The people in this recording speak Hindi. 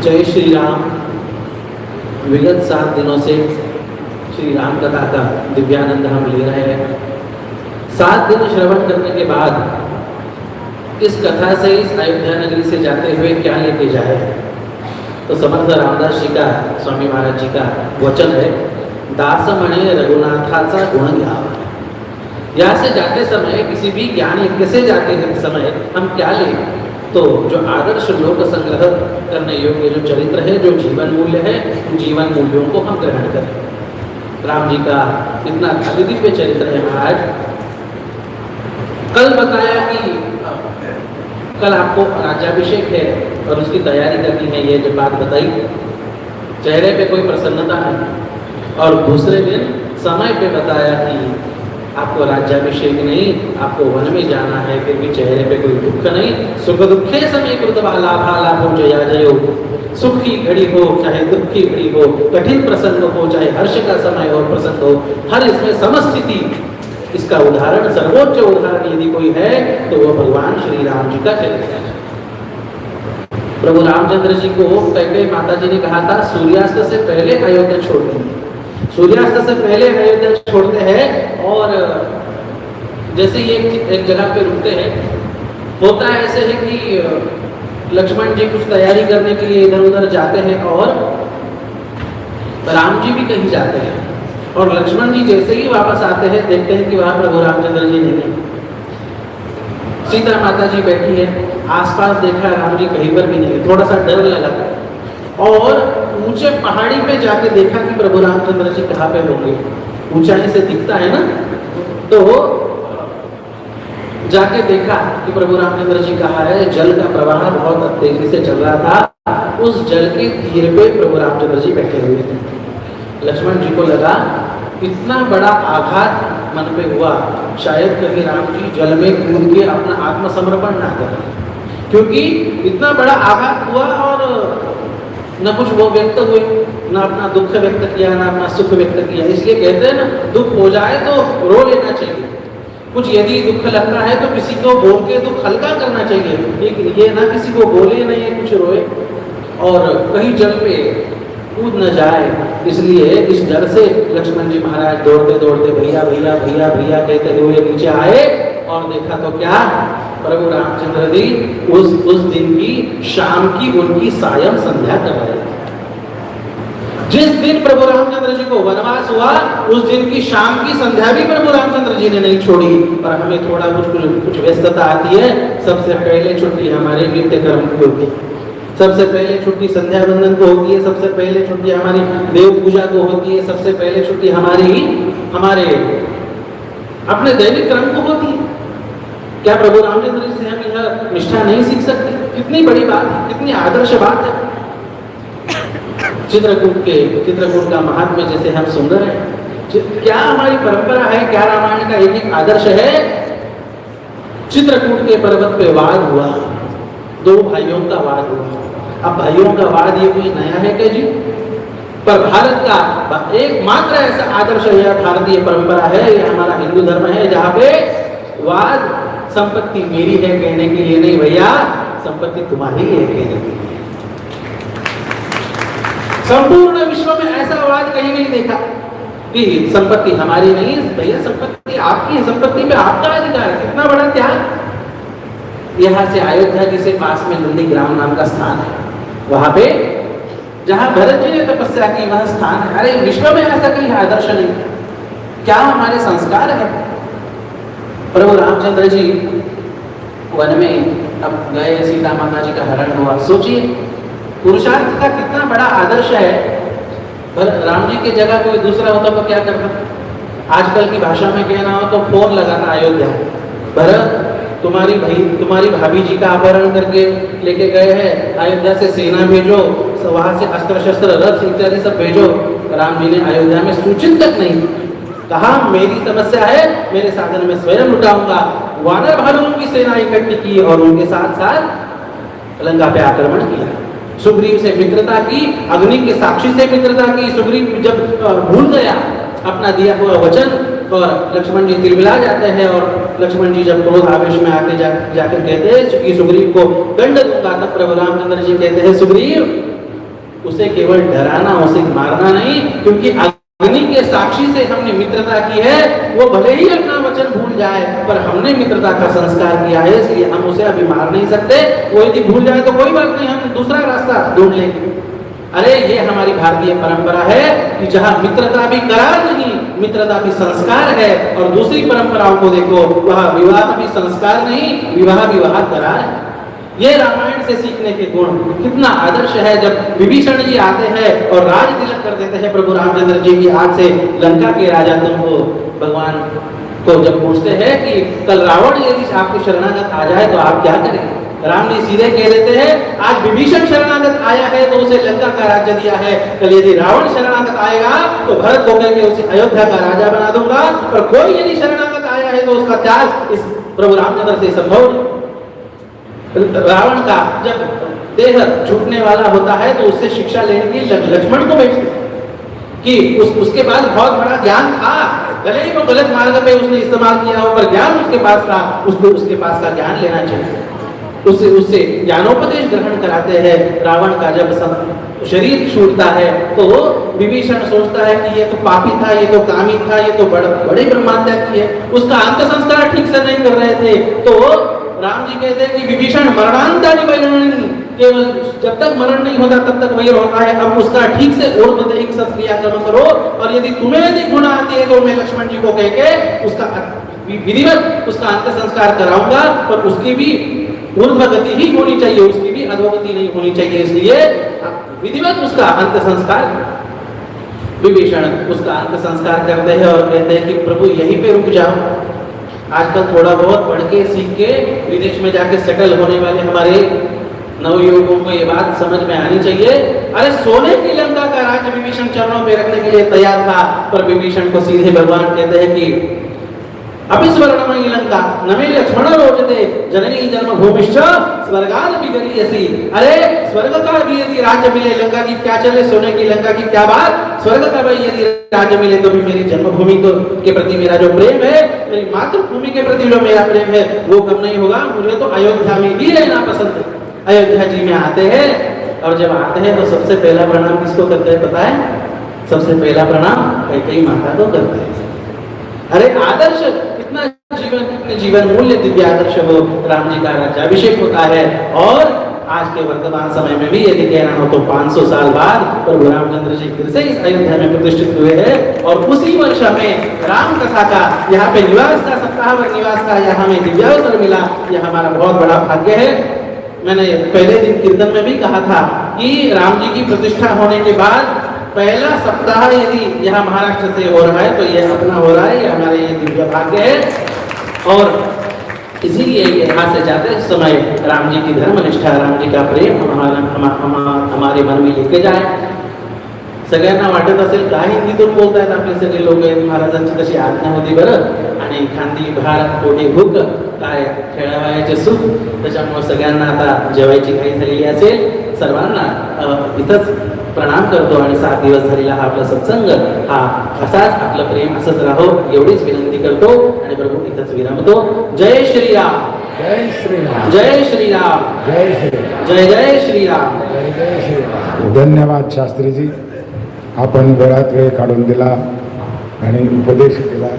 जय श्री राम। विगत 7 दिनों से श्री राम कथा का दिव्यानंद हम ले रहे हैं। 7 दिन श्रवण करने के बाद इस कथा से, इस अयोध्या नगरी से जाते हुए क्या लेके जाए, तो समर्थ रामदास जी का, स्वामी महाराज जी का वचन है, दास म्हणे रघुनाथाचा गुण घ्यावा। यहाँ से जाते समय, किसी भी ज्ञान यज्ञ से जाते हैं समय हम क्या लें, तो जो आदर्श लोक संग्रह करने योग्य जो चरित्र है, जो जीवन मूल्य है, उन जीवन मूल्यों को हम ग्रहण करें। राम जी का इतना दिव्य चरित्र है महाराज। कल बताया कि कल आपको राज्याभिषेक है और उसकी तैयारी करनी है, ये जो बात बताई, चेहरे पे कोई प्रसन्नता नहीं। और दूसरे दिन समय पे बताया कि आपको राज्याभिषेक नहीं, आपको वन में जाना है, फिर भी चेहरे पे कोई दुख नहीं। सुख दुखे समय कृतवा लाभा लाभो जया जयो। सुख की घड़ी हो चाहे दुख की घड़ी हो, कठिन प्रसंग हो चाहे हर्ष का समय हो, प्रसंग हो, हर इसमें समस्थिति, इसका उदाहरण, सर्वोच्च उदाहरण यदि कोई है तो वो भगवान श्री राम जी का चरित्र है। प्रभु रामचंद्र जी को कैकेयी माता जी ने कहा था सूर्यास्त से पहले अयोध्या छोड़ देंगे। सूर्यास्त से पहले अयोध्या छोड़ते हैं और जैसे ये एक जगह पे रुकते हैं, होता है ऐसे है कि लक्ष्मण जी कुछ तैयारी करने के लिए इधर उधर जाते हैं और राम जी भी कहीं जाते हैं, और लक्ष्मण जी जैसे ही वापस आते हैं देखते हैं कि वहां प्रभु रामचंद्र जी नहीं है। सीता माता जी बैठी है, आसपास देखा राम जी कहीं पर भी नहीं है, थोड़ा सा डर लगा और ऊंचे पहाड़ी पे जाके देखा कि प्रभु रामचंद्र जी कहाँ पे होंगे। ऊंचाई से दिखता है ना, तो जाके देखा कि प्रभु रामचंद्र जी कहाँ है। जल का प्रवाह बहुत तेजी से चल रहा था, उस जल के तीर पे प्रभु रामचंद्र जी बैठे हुए थे। लक्ष्मण जी को लगा इतना बड़ा आघात मन पे हुआ, शायद कहीं राम जी जल में कूद के अपना आत्मसमर्पण ना करें, क्योंकि इतना बड़ा आघात हुआ और न कुछ वो व्यक्त हुए, न अपना दुख व्यक्त किया, न अपना सुख व्यक्त किया। इसलिए कहते हैं ना, दुख हो जाए तो रो लेना चाहिए। कुछ यदि दुख लगता है तो किसी को बोल के दुख हल्का करना चाहिए, लेकिन ये ना किसी को बोले नहीं है, कुछ रोए और कहीं जल पे कूद न जाए। इसलिए इस डर से लक्ष्मण जी महाराज दौड़ते दौड़ते भैया भैया भैया भैया कहते हुए नीचे आए और देखा तो क्या, प्रभु रामचंद्र जी उस दिन की शाम की उनकी सायं संध्या कर रहे थे। जिस दिन प्रभु रामचंद्र जी को वनवास हुआ, उस दिन की शाम की संध्या भी प्रभु रामचंद्र जी ने नहीं छोड़ी। और हमें थोड़ा कुछ व्यस्तता आती है, सबसे पहले छुट्टी हमारे नित्य कर्म की होती है, सबसे पहले छुट्टी संध्या वंदन को होती है, सबसे पहले छुट्टी हमारी देव पूजा को होती है, सबसे पहले छुट्टी हमारे अपने दैनिक कर्म को होती है। क्या प्रभु रामचंद्र जी से हम यह निष्ठा नहीं सीख सकते? कितनी बड़ी बात है, कितनी आदर्श बात है। चित्रकूट का महात्म्य जैसे हम सुन रहे हैं, क्या हमारी परंपरा है, क्या रामायण का एक आदर्श है। चित्रकूट के पर्वत पे वाद हुआ, 2 भाइयों का वाद हुआ। अब भाइयों का वाद ये कोई नया है क्या जी? पर भारत का एकमात्र ऐसा आदर्श है, भारतीय परंपरा है, यह हमारा हिंदू धर्म है, जहाँ पे वाद संपत्ति मेरी है कहने के लिए नहीं, भैया संपत्ति तुम्हारी है कहने के लिए। संपूर्ण विश्व में ऐसा वाद कहीं नहीं देखा कि संपत्ति हमारी नहीं है, भैया संपत्ति आपकी है, संपत्ति में आपका अधिकार है। कितना बड़ा त्याग। यहाँ से अयोध्या जी से पास में नंदीग्राम नाम का स्थान है, वहां पे जहां भरत जी ने तपस्या की वह स्थान है। अरे विश्व में ऐसा कहीं आदर्श नहीं, क्या हमारे संस्कार है। प्रभु रामचंद्र जी वन में अब गए, सीता माता जी का हरण हुआ। सोचिए पुरुषार्थ का कितना बड़ा आदर्श है। राम जी की जगह कोई दूसरा होता तो क्या करता? आजकल की भाषा में कहना हो तो फोन लगाता अयोध्या, भरत तुम्हारी भाभी जी का अपहरण करके लेके गए हैं, अयोध्या से सेना भेजो, वहां से अस्त्र शस्त्र रथ इत्यादि सब भेजो। राम जी ने अयोध्या में सूचित तक नहीं कहा, मेरी समस्या है, मेरे साधन में स्वयं लुटाऊंगा। वानर भालुओं की सेना इकट्ठी की और उनके साथ साथ लंका पे आक्रमण किया। सुग्रीव से मित्रता की, अग्नि के साक्षी से मित्रता की। सुग्रीव जब भूल गया अपना दिया हुआ वचन और लक्ष्मण जी तिलमिला जाते हैं, और लक्ष्मण जी जब क्रोध आवेश में आके जाकर कहते हैं कि सुग्रीव को दंड दूंगा, तब प्रभु रामचंद्र जी कहते हैं सुग्रीव उसे केवल डराना, उसे मारना नहीं, क्योंकि अग्नि के साक्षी से हमने मित्रता की है। वो भले ही अपना वचन भूल जाए, पर हमने मित्रता का संस्कार किया है, इसलिए हम उसे अभी मार नहीं सकते। वो यदि भूल जाए तो कोई बात नहीं, हम दूसरा रास्ता ढूंढ लेंगे। अरे ये हमारी भारतीय परंपरा है कि जहां मित्रता भी करार नहीं, मित्रता भी संस्कार है। और दूसरी परंपराओं को देखो, वह विवाह भी संस्कार नहीं, विवाह करार है। ये रामायण से सीखने के गुण कितना आदर्श है। जब विभीषण जी आते हैं और राज तिलक कर देते हैं प्रभु रामचंद्र जी की आग से, लंका के राजा तुमको भगवान को जब पूछते हैं कि कल रावण यदि आपके शरणागत आ जाए तो आप क्या करेंगे, राम जी सीधे कह देते हैं, आज विभीषण शरणागत आया है तो उसे लंका का राज्य दिया है, कल यदि रावण शरणागत आएगा तो भरत को कहकर उसे अयोध्या का राजा बना दूंगा। और कोई यदि शरणागत आया है तो उसका त्याग इस प्रभु रामचंद्र से संभव नहीं। रावण का जब देह छूटने वाला होता है तो उससे शिक्षा लेने के लिए लक्ष्मण को भेजते कि उसके पास बहुत बड़ा ज्ञान था, भले ही वो गलत मार्ग पे उसने इस्तेमाल किया हो, पर ज्ञान उसके पास था, उसको उसके पास का ज्ञान लेना चाहिए। उससे ज्ञानोपदेश ग्रहण कराते हैं। रावण का जब शरीर छूटता है तो विभीषण सोचता है कि ये तो पापी था, ये तो कामी था, ये तो बड़े ब्रह्मांड की है, उसका अंत संस्कार ठीक से नहीं कर रहे थे। तो राम जी कहते हैं कि विभीषण मरणांतानि वैरणि, केवल जब तक मरण नहीं होता तब तक वैर होता है। अब उसका ठीक से ऊर्ध्वदेहिक सत्क्रिया कर्म करो, और यदि तुम्हें यदि गुण आती है तो मैं लक्ष्मण जी को कह के उसका विधिवत उसका अंत संस्कार कराऊंगा, पर उसकी भी ऊर्ध्वगति ही होनी चाहिए, उसकी भी अधोगति नहीं होनी चाहिए। इसलिए विधिवत उसका अंत संस्कार, विभीषण उसका अंत संस्कार करते हैं और कहते हैं कि प्रभु यहीं पे रुक जाओ। आजकल थोड़ा बहुत पढ़ के सीख के विदेश में जाके सेटल होने वाले हमारे नवयुवकों को ये बात समझ में आनी चाहिए। अरे सोने की लंका का राज्य विभीषण चरणों पे रखने के लिए तैयार था, पर विभीषण को सीधे भगवान कहते हैं कि अपिस्वर्णमयी लंका नमे लक्ष्मण रोचते जननी जन्मभूमिश्च स्वर्गादपि गरीयसी। अरे स्वर्ग का भी यदि राज्य मिले, लंका की क्या चले, सोने की लंका की क्या बात, स्वर्ग का भी यदि राज्य मिले तो भी मेरी जन्मभूमि के प्रति मेरा जो प्रेम है, मेरी मातृभूमि के प्रति जो मेरा प्रेम है, वो कम नहीं होगा। मुझे तो अयोध्या में ही रहना पसंद है। अयोध्या जी में आते हैं, और जब आते हैं तो सबसे पहला प्रणाम किसको करते हैं पता है? सबसे पहला प्रणाम कैकेयी माता को करते हैं। अरे आदर्श कितना जीवन मूल्य दिव्य आदर्श हो, राम जी का राज्याभिषेक होता है। और आज के वर्तमान समय में भी यदि कहना हो तो 500 साल बाद प्रभु रामचंद्र जी फिर से इस अयोध्या में प्रतिष्ठित हुए हैं। और उसी वर्ष में राम कथा का यहाँ पे निवास का, सप्ताहभर निवास का यहाँ हमें दिव्यावसर मिला। यह हमारा बहुत बड़ा भाग्य है। मैंने पहले दिन कीर्तन में भी कहा था कि राम जी की प्रतिष्ठा होने के बाद पहला सप्ताह यदि यहाँ महाराष्ट्र से हो रहा है तो यह अपना हो रहा है, ये हमारे ये दिव्य भाग्य है। और इसीलिए यहाँ से जाते समय राम जी की धर्मनिष्ठा, राम जी का प्रेम हमारे मन में लेके जाए। सगळ्यांना वाटत असेल काय हिंदीतून बोलतायत आपले सगळे लोक, महाराजांची कशी आज्ञा होती बरं, आणि खांदी भार पोटी भूक काय खेळावयाचे सुख, त्याच्यामुळे सगळ्यांना आता जेवायची घाई झालेली असेल। सर्वांना इथंच प्रणाम करतो आणि 7 दिवस झालेला हा आपला सत्संग हा असाच आपलं प्रेम असंच राहो एवढीच विनंती करतो आणि प्रभू इथंच विरमतो। जय श्रीराम, जय श्रीराम, जय श्रीराम, जय श्रीराम, जय जय श्रीराम, जय जय श्रीराम। धन्यवाद शास्त्रीजी, आपण वेळात वेळ काढून दिला आणि उपदेश केला।